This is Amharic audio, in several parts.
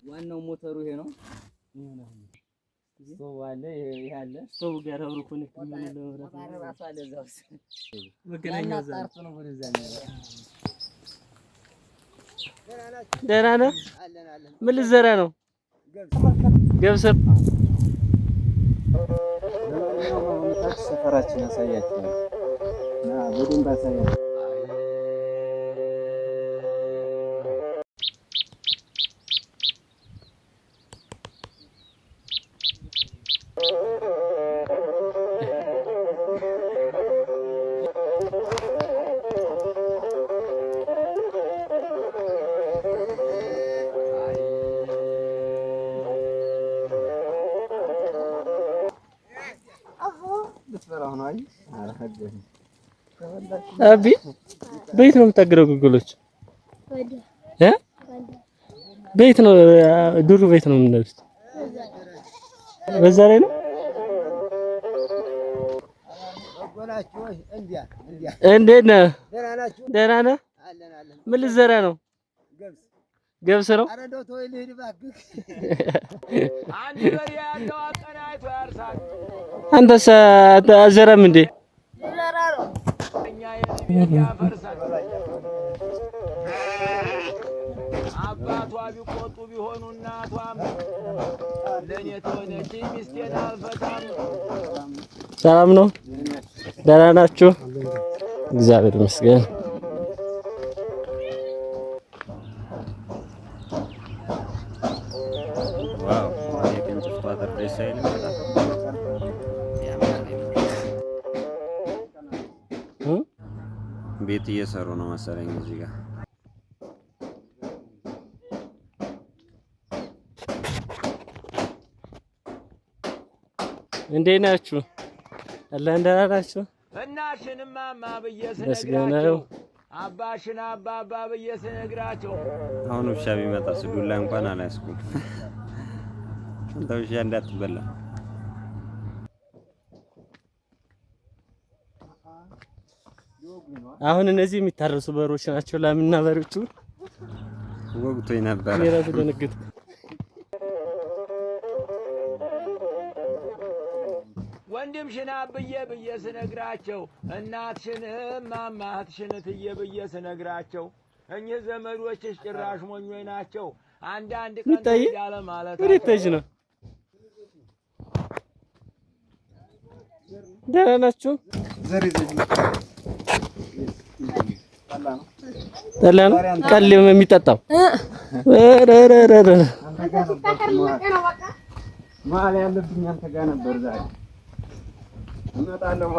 ዋናው ሞተሩ ይሄ ነው። ስቶቭ አለ፣ ይሄ አለ። ስቶቭ ጋር አብሮ ኮኔክት ነው ራሱ አለ እዛው መገናኛ ዛርቱ ነው ወደዛ ነው። ደህና ነህ? ምን ልትዘራ ነው? ገብስ። ሰፈራችን አሳያችሁ እና በደንብ አሳያችሁ። አቢ ቤት ነው የምታገረው ግልገሎች ቤት ነው ዱር ቤት ነው የምንለብስ በዛ ላይ ነው። እንዴት ነህ? ደህና ነህ? ምን ልትዘራ ነው? ገብስ ነው። አንተስ አትዘራም እንዴ? አባቷ ቢቆጡ ቢሆኑ እናቷም ለኔ ተወነች ሚስቴን አልፈታም። ሰላም ነው? ደህና ናችሁ? እግዚአብሔር ይመስገን። ዋው የቀን ተስፋ ተደሰይል ቤት እየሰሩ ነው መሰለኝ እዚህ ጋር። እንዴት ናችሁ? አላህ ደህና ናችሁ? እናሽንም ማማ በየሰነግራቸው አባሽን አባባ በየሰነግራቸው። አሁን ውሻ ቢመጣ ስዱላ እንኳን አላስኩም። አንተ ውሻ እንዳትበላ። አሁን እነዚህ የሚታረሱ በሮች ናቸው። ላምና በሮቹ ወግቶኝ ነበር። የራሱ ደንግጥ ወንድምሽን አብዬ ብዬ ስነግራቸው እናትሽንም ማማትሽን ትዬ ብዬ ስነግራቸው እኚህ ዘመዶችሽ ጭራሽ ሞኞች ናቸው። አንዳንድ ቀን ያለ ማለት ነው። ደህና ናችሁ? ጠላ ነው ቀል የሚጠጣው ማለ ያለብኝ አንተ ጋር ነበር። ዛሬ እመጣለሁ።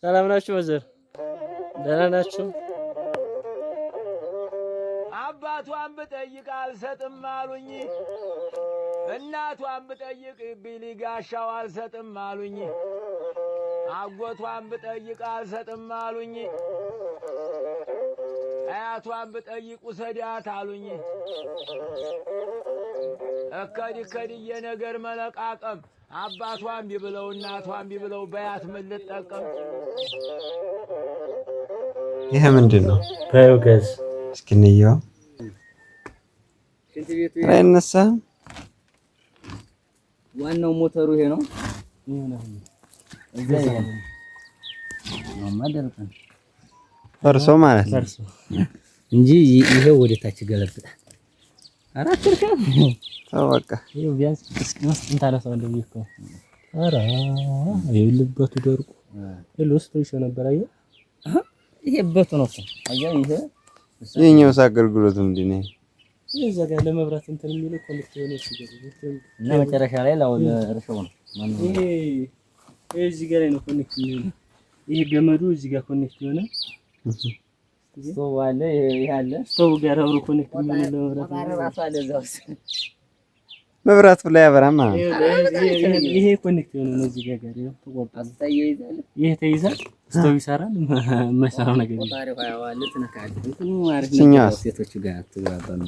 ሰላም ናችሁ? ወዘር ደህና ናችሁ? አባቷን ብጠይቅ አልሰጥም አሉኝ። እናቷን ብጠይቅ ቢሊ ጋሻው አልሰጥም አሉኝ። አጎቷን ብጠይቅ አልሰጥም አሉኝ። አያቷን ብጠይቅ ውሰዳት አሉኝ። እከዲከድዬ ነገር መለቃቀም አባቷን ቢብለው እናቷን ቢብለው በያት ምን ልጠቀም? ይሄ ምንድን ነው? ባዮጋዝ እስኪ እንየው። አይነሳም። ዋናው ሞተሩ ይሄ ነው። ፈርሶ ማለት ነው እንጂ ይሄ ወደ ታች ገለብጣል። አራት እርከም በቃ ይሄው ቢያንስ እስኪ እንታነሳው እንደዚህ እኮ አራ ይልበቱ ደርቁ ለሎስ ትንሽ ነበር። አየህ ይሄ በቱ ነው እኮ አየህ። ይሄ የኛውስ አገልግሎት ምንድን ነው? እዛ ጋር ለመብራት እንትን የሚለው ኮኔክት ሆነ ሲገርም እና መጨረሻ ላይ ላውል እርሻው ነው ማለት ነው። ይሄ እዚህ ጋር ነው ኮኔክት የሚሆነው። ይሄ ገመዱ እዚህ ጋር ኮኔክት ይሆናል። ስቶቭ አለ፣ ይሄ አለ። ስቶቭ ጋር አብሮ ኮኔክት የሚሆነው ለመብራት ራሱ አለ እዛው። መብራቱ ላይ ያበራማ። ይሄ ኮኔክት ነው እዚህ ጋር ነው ተቆርጧል። ይሄ ተይዛል ስቶቭ ይሰራል። መሰራው ነገር ሴቶቹ ጋር ትግባባሉ።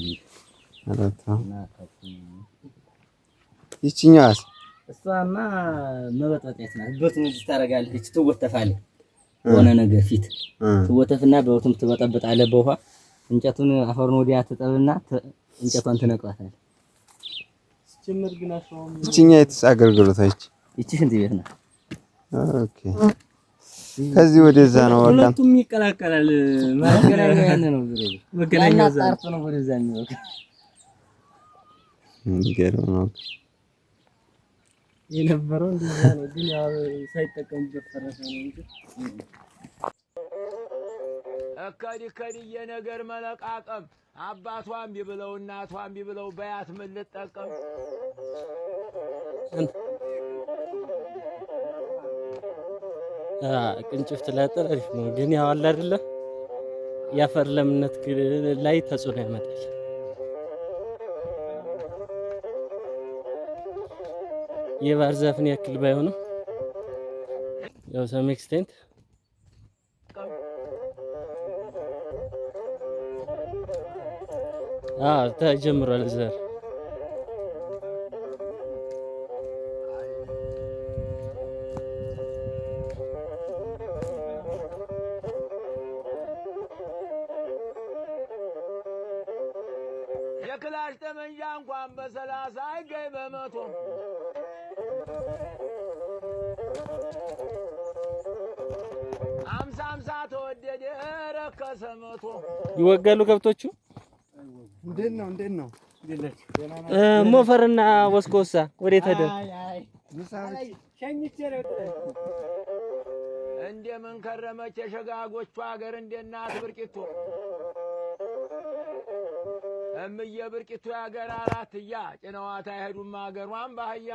ይችኛዋስ እሷማ መበጥበጥ ናት። በቱን እዚህ ታደርጋለች፣ ትወተፋለች። ሆነ ነገር ፊት ትወተፍና በወቱም ትበጠብጣለህ በውሃ እንጨቱን አፈሩን ወዲያ ትጠብና እንጨቷን ትነቅላታለህ። ጀምር ግን አሻው ይችኛይቱስ አገልግሎታች ይቺ ሽንት ቤት ናት። ኦኬ ከዚህ ወደዛ ነው በቃ ሁለቱም ይቀላቀላል። መገናኛ ያነ ነው ዝሮ መገናኛ ዛርቶ ነው ወደዛ ነው እንገረው ነው የነበረው እንደዛ ነው። ግን ያው ሳይጠቀሙበት ፈረሰ ነው እንጂ እከዲ የነገር መለቃቀም አባቷም ቢብለው እናቷም ቢብለው በያት ምን ልጠቀም ቅንጭፍት ላይ አሪፍ ነው። ግን ያው አለ አይደለ ያፈር ለምነት ላይ ተጽዕኖ ያመጣል። የባህር ዛፍን ያክል ባይሆንም ያው ሰም ኤክስቴንት ተጀምሯል ዘር የክላሽ ጠመንጃ እንኳን በ30 አይገኝ በመቶ አምሳ ተወደደ ረከሰ መቶ ይወጋሉ ከብቶቹ። እንዴት ነው ሞፈርና ወስኮሳ ወዴት ሄደ? እንደምን ከረመች የሸጋጎቹ ሀገር እንደናት ብርቂቱ እምዬ ብርቂቱ ያገር አራትያ ጭነዋት አይሄዱም ሀገሯን ባህያ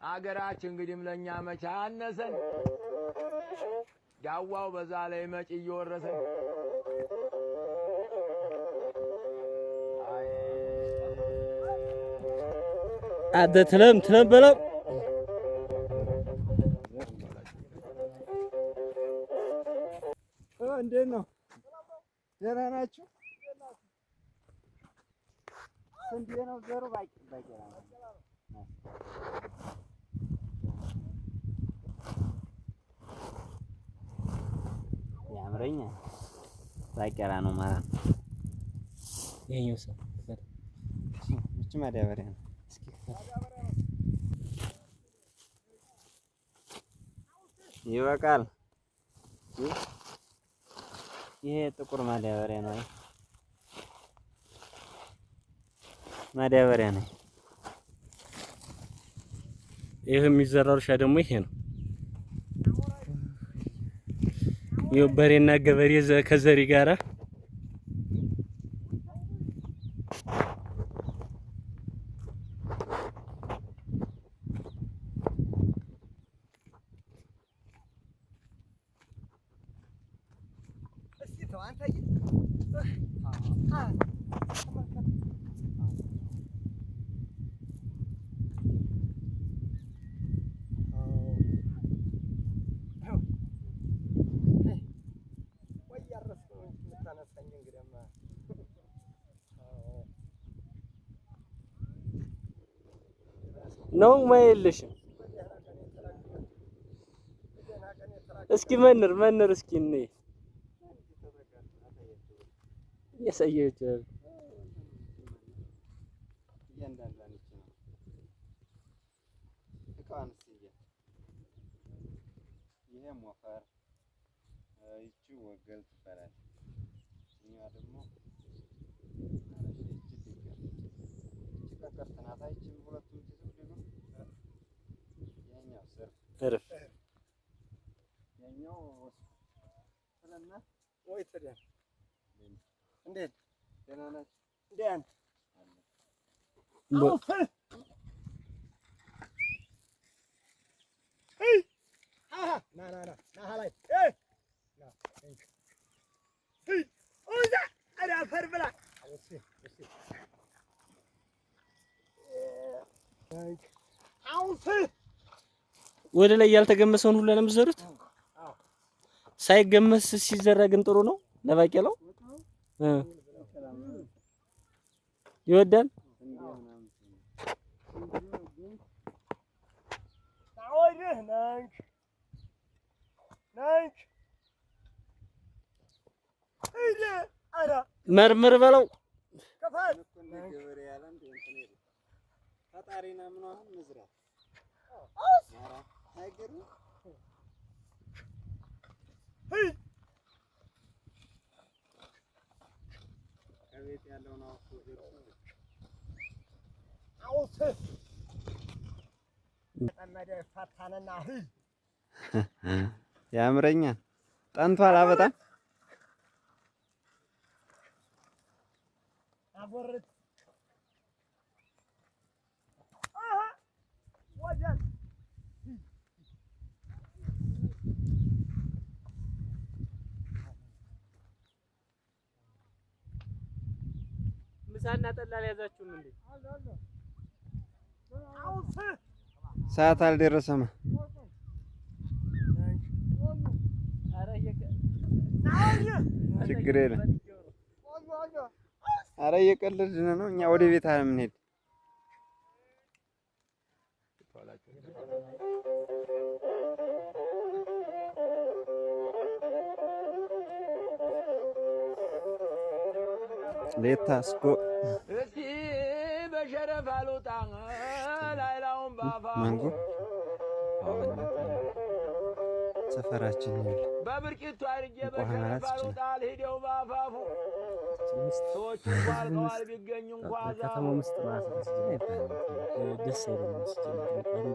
አገራችን እንግዲህም ለኛ መቻ አነሰን ዳዋው በዛ ላይ መጪ እየወረሰን ትለም በለው እንዴት ነው? ደህና ናችሁ? ስንት ነው ዘሩ? ባቄላ ያምረኛል። ባቄላ ነው ማለት ነው። ይሄኛው ሰው እቺ ማዳበሪያ ነው። ይበቃል። ይሄ ጥቁር ማዳበሪያ ነው። ማዳበሪያ ነው። ይሄ የሚዘራው እርሻ ደግሞ ይሄ ነው። ይሄ በሬና ገበሬ ከዘሪ ጋራ ነው ማይልሽም። እስኪ መንር እስኪ ነይ ያሳየች እያንዳንዳንች ነው እቃዋን ሲያ ይሄ ሞፈር ይቺ ወገል ትባላለች። እኛ ደግሞ ቀርተናታችን ሁለቱም ሲዝም ያኛው ትርፍ ያኛው ስለና ወይ ተደር እንዴት ደህና ናችሁ? እንዴት ወደ ላይ ያልተገመሰውን ሁሉ ነው የምትዘሩት? ሳይገመስ ሲዘራ ግን ጥሩ ነው ለባቄላው ይወዳል። መርምር በለው ፈጣሪና ምን አሁን መዝራት አይገርም። ከቤት ያለው ነው አውስ ተመደ ፈታነና ያምረኛል። ጠንቷል በጣም አቦርት ወጀል ምሳና ጠላ ያዛችሁም እንዴ? ሰዓት አልደረሰም። ችግር የለም። ኧረ እየቀለድን ነው እኛ ወደ ቤት የምንሄድ። ሌታስጎ እስቲ በሸረፍ አልወጣ ላይላውን ባፋፉ ማንጎ ሰፈራችን በብርቂቱ አድርጌ በሸረፍ አልወጣ ሄደው ባፋፉ ሰዎች እንኳን ቢገኙ እንኳን ከተማው ውስጥ ማለት ነው። ደስ አይልም።